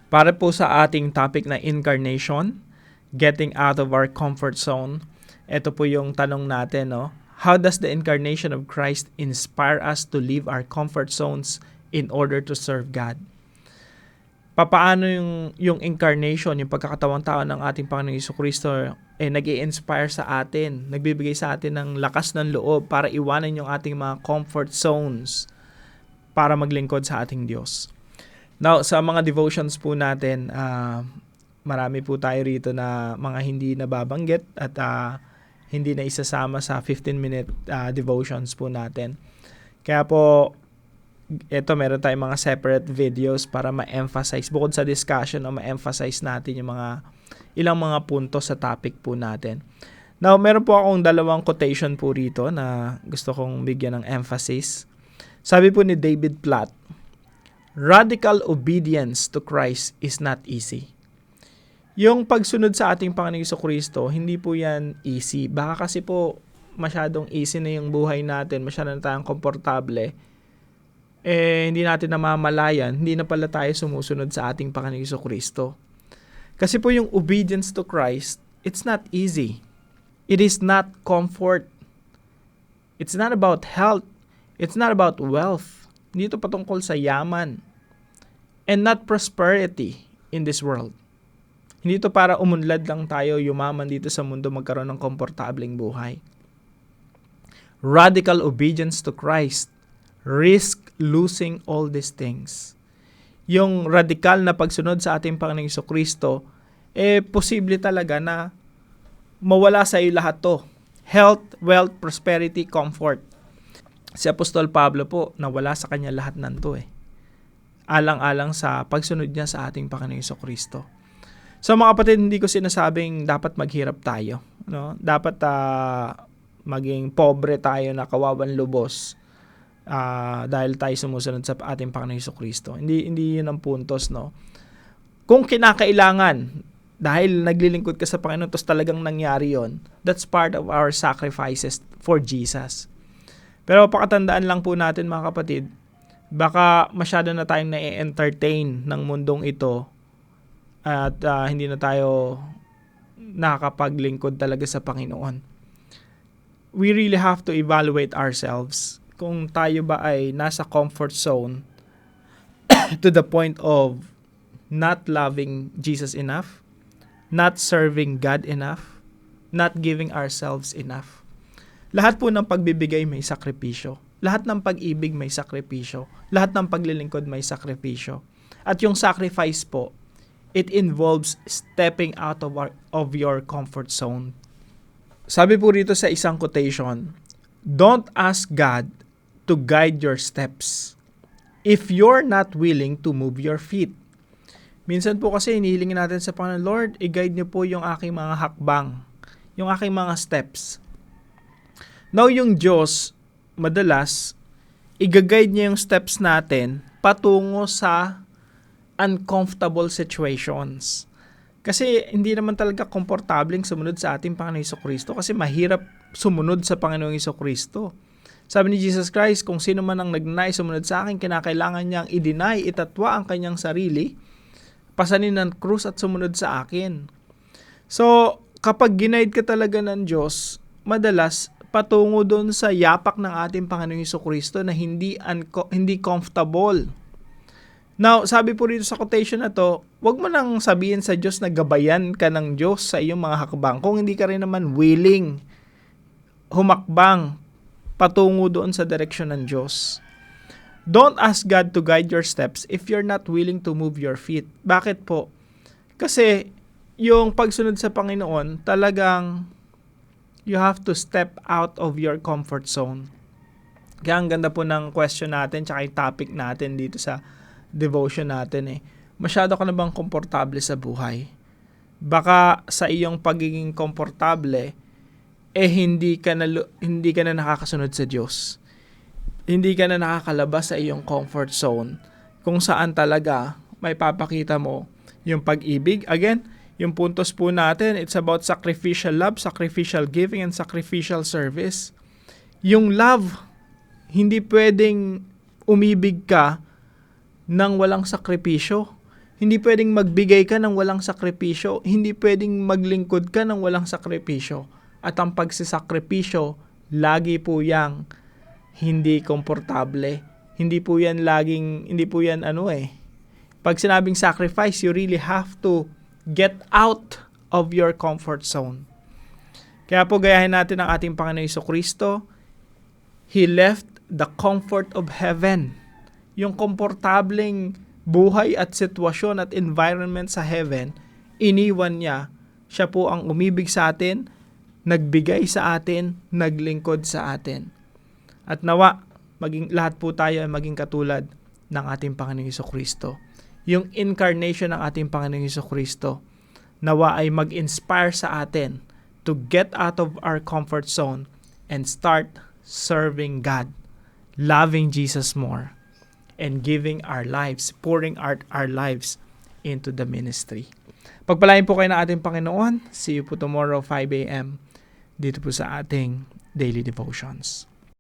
Para po sa ating topic na incarnation, getting out of our comfort zone, ito po yung tanong natin, no? How does the incarnation of Christ inspire us to leave our comfort zones in order to serve God? Papaano yung incarnation, yung pagkakatawang tao ng ating Panginoong Jesucristo, nag-i-inspire sa atin, nagbibigay sa atin ng lakas ng loob para iwanan yung ating mga comfort zones para maglingkod sa ating Diyos. Now, sa mga devotions po natin, marami po tayo rito na mga hindi nababanggit at hindi na isasama sa 15-minute devotions po natin. Kaya po, ito meron tayong mga separate videos para ma-emphasize, bukod sa discussion, ma-emphasize natin yung ilang mga puntos sa topic po natin. Now, meron po akong dalawang quotation po rito na gusto kong bigyan ng emphasis. Sabi po ni David Platt, "Radical obedience to Christ is not easy." Yung pagsunod sa ating Panginoong Jesucristo, hindi po yan easy. Baka kasi po masyadong easy na yung buhay natin, masyadong tayong komportable, hindi natin namamalayan, hindi na pala tayo sumusunod sa ating Panginoong Jesucristo. Kasi po yung obedience to Christ, it's not easy. It is not comfort. It's not about health. It's not about wealth. Hindi ito patungkol sa yaman. And not prosperity in this world. Hindi ito para umunlad lang tayo, yumaman dito sa mundo, magkaroon ng komportableng buhay. Radical obedience to Christ risk losing all these things. Yung radikal na pagsunod sa ating Panginoong Jesucristo, posible talaga na mawala sa iyo lahat to. Health, wealth, prosperity, comfort. Si Apostol Pablo po, nawala sa kanya lahat nanto alang-alang sa pagsunod niya sa ating Panginoong Jesucristo. So mga kapatid, hindi ko sinasabing dapat maghirap tayo, no? Dapat maging pobre tayo na kawawan lubos dahil tayo sumusunod sa ating Panginoong Jesucristo. Hindi 'yun ang puntos, no? Kung kinakailangan dahil naglilingkod ka sa Panginoon, tapos talagang nangyari 'yon, that's part of our sacrifices for Jesus. Pero pakatandaan lang po natin mga kapatid, baka masyado na tayong na-entertain ng mundong ito at hindi na tayo nakakapaglingkod talaga sa Panginoon. We really have to evaluate ourselves kung tayo ba ay nasa comfort zone to the point of not loving Jesus enough, not serving God enough, not giving ourselves enough. Lahat po ng pagbibigay may sakripisyo. Lahat ng pag-ibig may sakripisyo. Lahat ng paglilingkod may sakripisyo. At yung sacrifice po, it involves stepping out of your comfort zone. Sabi po rito sa isang quotation, "Don't ask God to guide your steps if you're not willing to move your feet." Minsan po kasi hinihilingin natin sa Panginoon, "Lord, i-guide niyo po yung aking mga hakbang, yung aking mga steps." Now, yung Diyos, madalas, i-guide niya yung steps natin patungo sa uncomfortable situations. Kasi hindi naman talaga komportableng sumunod sa ating Panginoong Jesucristo kasi mahirap sumunod sa Panginoong Jesucristo. Sabi ni Jesus Christ, kung sino man ang nagnanais sumunod sa akin, kinakailangan niyang i-deny, itatwa ang kanyang sarili, pasanin ng krus at sumunod sa akin. So, kapag ginaid ka talaga ng Diyos, madalas patungo doon sa yapak ng ating Panginoong Jesucristo na hindi comfortable. Now, sabi po rito sa quotation na to, wag mo nang sabihin sa Diyos na gabayan ka ng Diyos sa iyong mga hakbang kung hindi ka rin naman willing humakbang patungo doon sa direksyon ng Diyos. Don't ask God to guide your steps if you're not willing to move your feet. Bakit po? Kasi yung pagsunod sa Panginoon, talagang you have to step out of your comfort zone. Kaya ang ganda po ng question natin tsaka yung topic natin dito sa devotion natin masyado ka na bang komportable sa buhay? Baka sa iyong pagiging komportable hindi ka na nakakasunod sa Diyos. Hindi ka na nakakalabas sa iyong comfort zone kung saan talaga may papakita mo yung pag-ibig. Again, yung puntos po natin, it's about sacrificial love, sacrificial giving, and sacrificial service. Yung love, hindi pwedeng umibig ka nang walang sakripisyo. Hindi pwedeng magbigay ka ng walang sakripisyo. Hindi pwedeng maglingkod ka ng walang sakripisyo. At ang pagsisakripisyo, lagi po yang hindi komportable. Hindi po yan Pag sinabing sacrifice, you really have to get out of your comfort zone. Kaya po gayahin natin ang ating Panginoon Jesucristo. He left the comfort of heaven. Yung komportableng buhay at sitwasyon at environment sa heaven, iniwan niya. Siya po ang umibig sa atin, nagbigay sa atin, naglingkod sa atin. At nawa, lahat po tayo ay maging katulad ng ating Panginoong Jesucristo. Yung incarnation ng ating Panginoong Jesucristo, nawa ay mag-inspire sa atin to get out of our comfort zone and start serving God, loving Jesus more, and giving our lives, pouring our lives into the ministry. Pagpalain po kayo ng ating Panginoon. See you po tomorrow 5 a.m. dito po sa ating Daily Devotions.